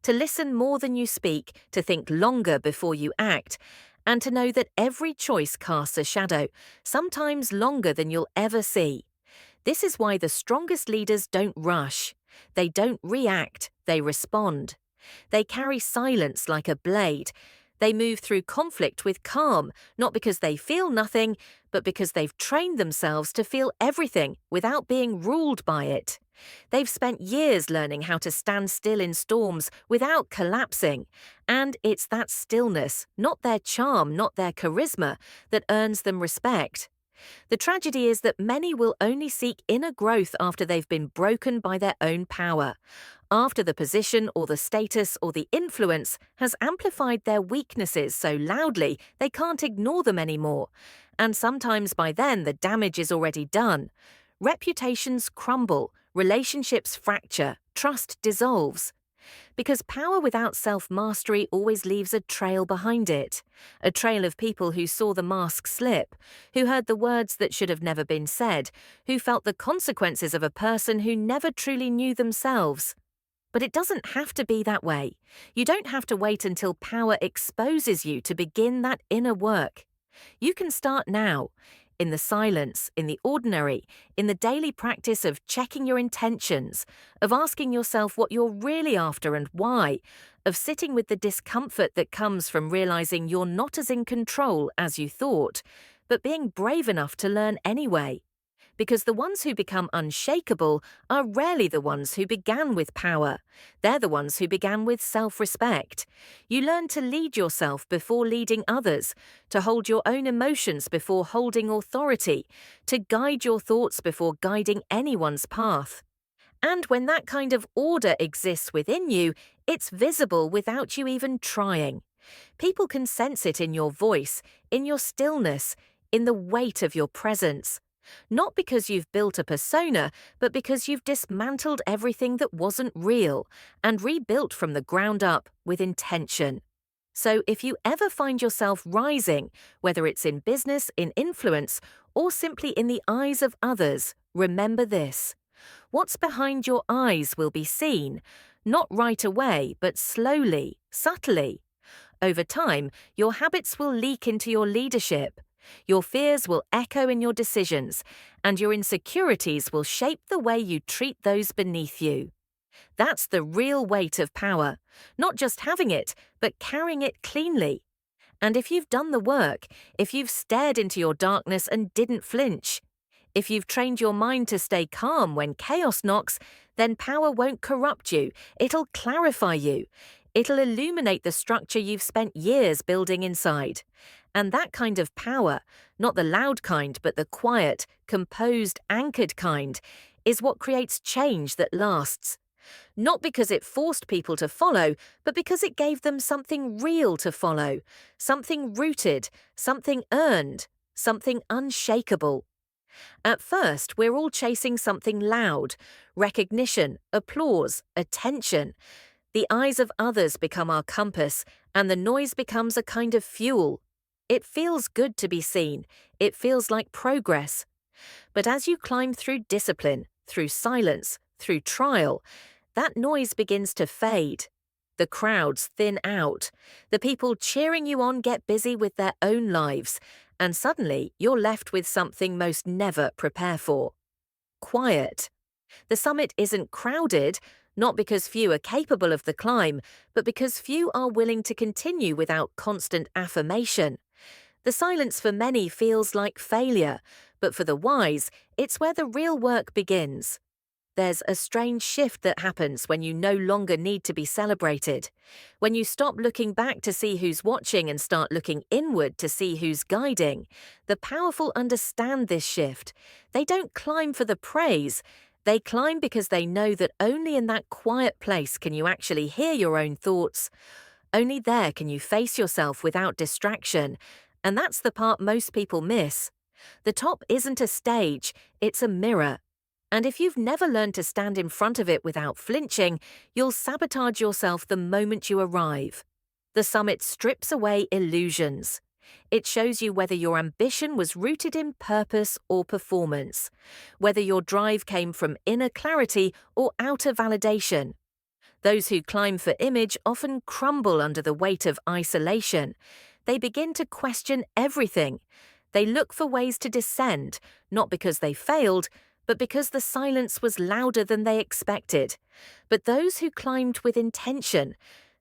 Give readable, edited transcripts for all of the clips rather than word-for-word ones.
to listen more than you speak, to think longer before you act, and to know that every choice casts a shadow, sometimes longer than you'll ever see. This is why the strongest leaders don't rush. They don't react, they respond. They carry silence like a blade. They move through conflict with calm, not because they feel nothing, but because they've trained themselves to feel everything without being ruled by it. They've spent years learning how to stand still in storms without collapsing. And it's that stillness, not their charm, not their charisma, that earns them respect. The tragedy is that many will only seek inner growth after they've been broken by their own power, after the position or the status or the influence has amplified their weaknesses so loudly they can't ignore them anymore. And sometimes by then the damage is already done. Reputations crumble, relationships fracture, trust dissolves. Because power without self-mastery always leaves a trail behind it. A trail of people who saw the mask slip, who heard the words that should have never been said, who felt the consequences of a person who never truly knew themselves. But it doesn't have to be that way. You don't have to wait until power exposes you to begin that inner work. You can start now. In the silence, in the ordinary, in the daily practice of checking your intentions, of asking yourself what you're really after and why, of sitting with the discomfort that comes from realizing you're not as in control as you thought, but being brave enough to learn anyway. Because the ones who become unshakable are rarely the ones who began with power. They're the ones who began with self-respect. You learn to lead yourself before leading others, to hold your own emotions before holding authority, to guide your thoughts before guiding anyone's path. And when that kind of order exists within you, it's visible without you even trying. People can sense it in your voice, in your stillness, in the weight of your presence. Not because you've built a persona, but because you've dismantled everything that wasn't real and rebuilt from the ground up with intention. So if you ever find yourself rising, whether it's in business, in influence, or simply in the eyes of others, remember this. What's behind your eyes will be seen, not right away, but slowly, subtly. Over time, your habits will leak into your leadership. Your fears will echo in your decisions, and your insecurities will shape the way you treat those beneath you. That's the real weight of power, not just having it, but carrying it cleanly. And if you've done the work, if you've stared into your darkness and didn't flinch, if you've trained your mind to stay calm when chaos knocks, then power won't corrupt you, it'll clarify you. It'll illuminate the structure you've spent years building inside. And that kind of power, not the loud kind but the quiet, composed, anchored kind, is what creates change that lasts. Not because it forced people to follow, but because it gave them something real to follow, something rooted, something earned, something unshakable. At first, we're all chasing something loud, recognition, applause, attention. The eyes of others become our compass, and the noise becomes a kind of fuel. It feels good to be seen. It feels like progress. But as you climb through discipline, through silence, through trial, that noise begins to fade. The crowds thin out. The people cheering you on get busy with their own lives, and suddenly you're left with something most never prepare for. Quiet. The summit isn't crowded, not because few are capable of the climb, but because few are willing to continue without constant affirmation. The silence for many feels like failure, but for the wise, it's where the real work begins. There's a strange shift that happens when you no longer need to be celebrated. When you stop looking back to see who's watching and start looking inward to see who's guiding. The powerful understand this shift. They don't climb for the praise. They climb because they know that only in that quiet place can you actually hear your own thoughts. Only there can you face yourself without distraction. And that's the part most people miss. The top isn't a stage, it's a mirror. And if you've never learned to stand in front of it without flinching, you'll sabotage yourself the moment you arrive. The summit strips away illusions. It shows you whether your ambition was rooted in purpose or performance, whether your drive came from inner clarity or outer validation. Those who climb for image often crumble under the weight of isolation. They begin to question everything. They look for ways to descend, not because they failed, but because the silence was louder than they expected. But those who climbed with intention,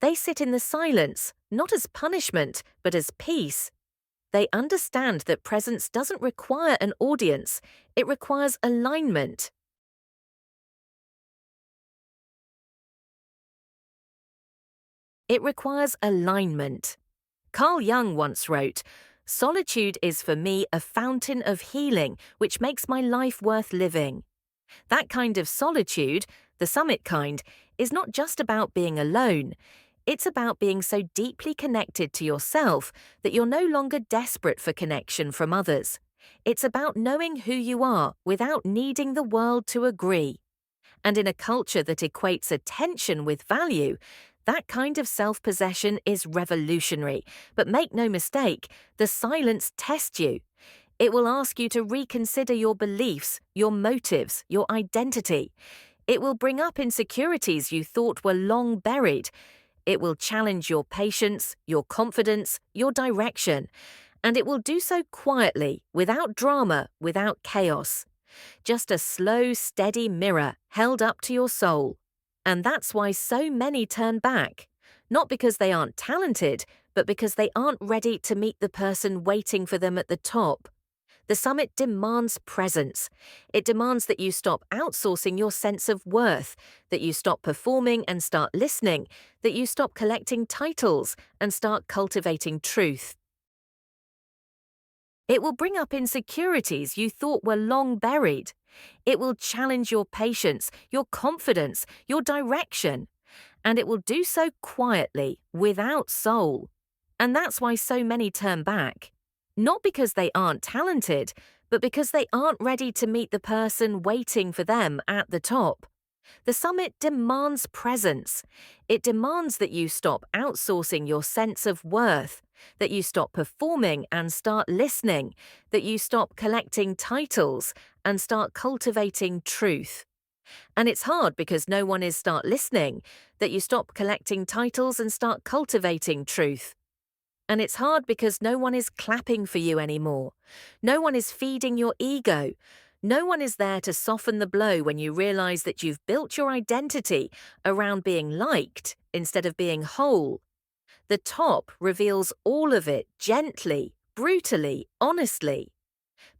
they sit in the silence, not as punishment, but as peace. They understand that presence doesn't require an audience, it requires alignment. It requires alignment. Carl Jung once wrote, "Solitude is for me a fountain of healing which makes my life worth living." That kind of solitude, the summit kind, is not just about being alone. It's about being so deeply connected to yourself that you're no longer desperate for connection from others. It's about knowing who you are without needing the world to agree. And in a culture that equates attention with value, that kind of self-possession is revolutionary. But make no mistake, the silence tests you. It will ask you to reconsider your beliefs, your motives, your identity. It will bring up insecurities you thought were long buried. It will challenge your patience, your confidence, your direction. And it will do so quietly, without drama, without chaos. Just a slow, steady mirror held up to your soul. And that's why so many turn back. Not because they aren't talented, but because they aren't ready to meet the person waiting for them at the top. The summit demands presence. It demands that you stop outsourcing your sense of worth, that you stop performing and start listening, that you stop collecting titles and start cultivating truth. It will bring up insecurities you thought were long buried. It will challenge your patience, your confidence, your direction. And it will do so quietly, without soul. And that's why so many turn back. Not because they aren't talented, but because they aren't ready to meet the person waiting for them at the top. The summit demands presence. It demands that you stop outsourcing your sense of worth, that you stop performing and start listening, that you stop collecting titles and start cultivating truth. And it's hard because no one is start listening, that you stop collecting titles and start cultivating truth. And it's hard because no one is clapping for you anymore. No one is feeding your ego. No one is there to soften the blow when you realize that you've built your identity around being liked instead of being whole. The top reveals all of it gently, brutally, honestly.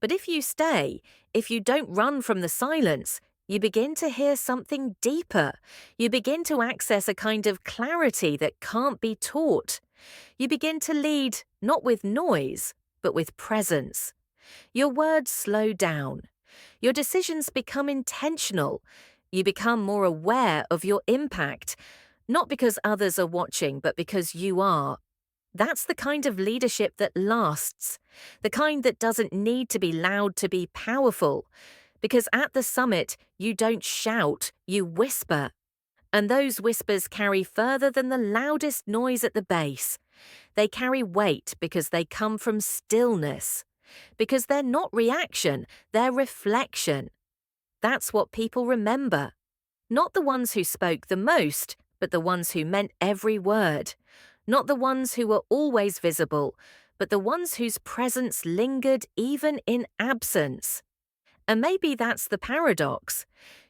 But if you stay, if you don't run from the silence, you begin to hear something deeper. You begin to access a kind of clarity that can't be taught. You begin to lead not with noise, but with presence. Your words slow down. Your decisions become intentional. You become more aware of your impact, not because others are watching, but because you are. That's the kind of leadership that lasts, the kind that doesn't need to be loud to be powerful. Because at the summit, you don't shout, you whisper. And those whispers carry further than the loudest noise at the base. They carry weight because they come from stillness. Because they're not reaction, they're reflection. That's what people remember. Not the ones who spoke the most, but the ones who meant every word. Not the ones who were always visible, but the ones whose presence lingered even in absence. And maybe that's the paradox.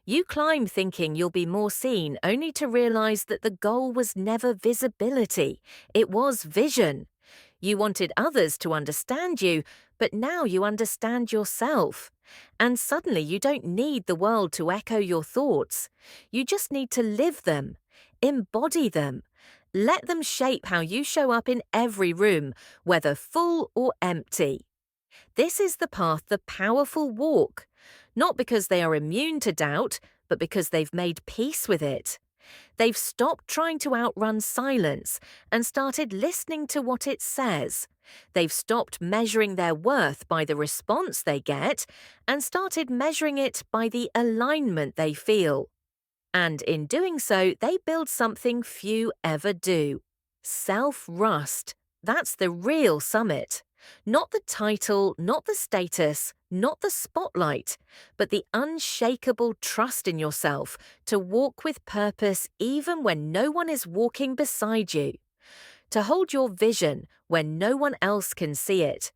You climb thinking you'll be more seen, only to realize that the goal was never visibility. It was vision. You wanted others to understand you, but now you understand yourself. And suddenly you don't need the world to echo your thoughts. You just need to live them, embody them. Let them shape how you show up in every room, whether full or empty. This is the path the powerful walk, not because they are immune to doubt, but because they've made peace with it. They've stopped trying to outrun silence and started listening to what it says. They've stopped measuring their worth by the response they get and started measuring it by the alignment they feel. And in doing so, they build something few ever do. Self-rust. That's the real summit. Not the title, not the status, not the spotlight, but the unshakable trust in yourself to walk with purpose even when no one is walking beside you, to hold your vision when no one else can see it,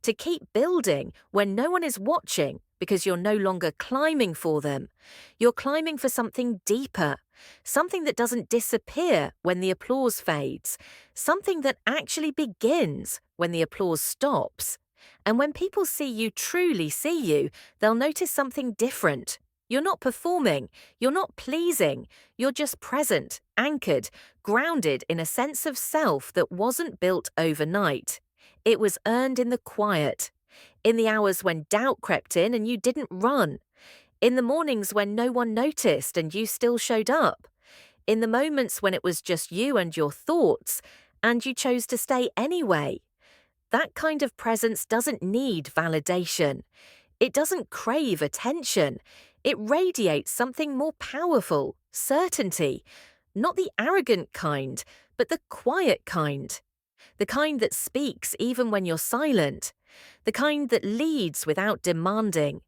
to keep building when no one is watching because you're no longer climbing for them. You're climbing for something deeper, something that doesn't disappear when the applause fades, something that actually begins when the applause stops. And when people see you truly see you, they'll notice something different. You're not performing, you're not pleasing, you're just present, anchored, grounded in a sense of self that wasn't built overnight. It was earned in the quiet, in the hours when doubt crept in and you didn't run, in the mornings when no one noticed and you still showed up, in the moments when it was just you and your thoughts and you chose to stay anyway. That kind of presence doesn't need validation. It doesn't crave attention. It radiates something more powerful, certainty, not the arrogant kind, but the quiet kind. The kind that speaks even when you're silent, the kind that leads without demanding,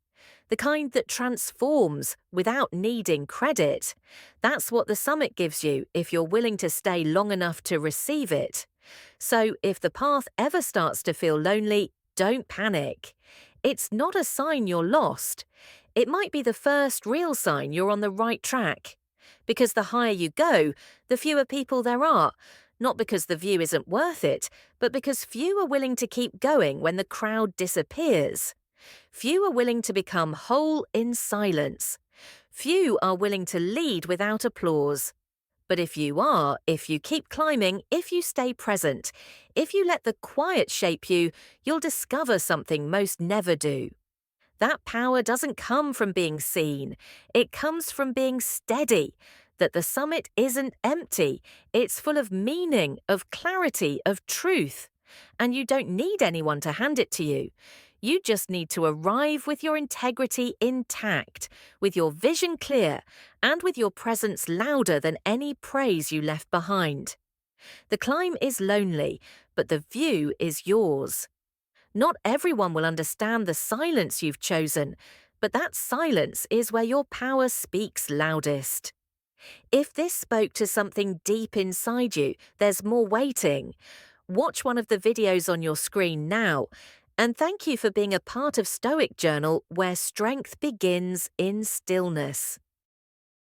the kind that transforms without needing credit. That's what the summit gives you if you're willing to stay long enough to receive it. So if the path ever starts to feel lonely, don't panic. It's not a sign you're lost. It might be the first real sign you're on the right track. Because the higher you go, the fewer people there are. Not because the view isn't worth it, but because few are willing to keep going when the crowd disappears. Few are willing to become whole in silence. Few are willing to lead without applause. But if you are, if you keep climbing, if you stay present, if you let the quiet shape you, you'll discover something most never do. That power doesn't come from being seen. It comes from being steady, that the summit isn't empty. It's full of meaning, of clarity, of truth. And you don't need anyone to hand it to you. You just need to arrive with your integrity intact, with your vision clear, and with your presence louder than any praise you left behind. The climb is lonely, but the view is yours. Not everyone will understand the silence you've chosen, but that silence is where your power speaks loudest. If this spoke to something deep inside you, there's more waiting. Watch one of the videos on your screen now. And thank you for being a part of Stoic Journal, where strength begins in stillness.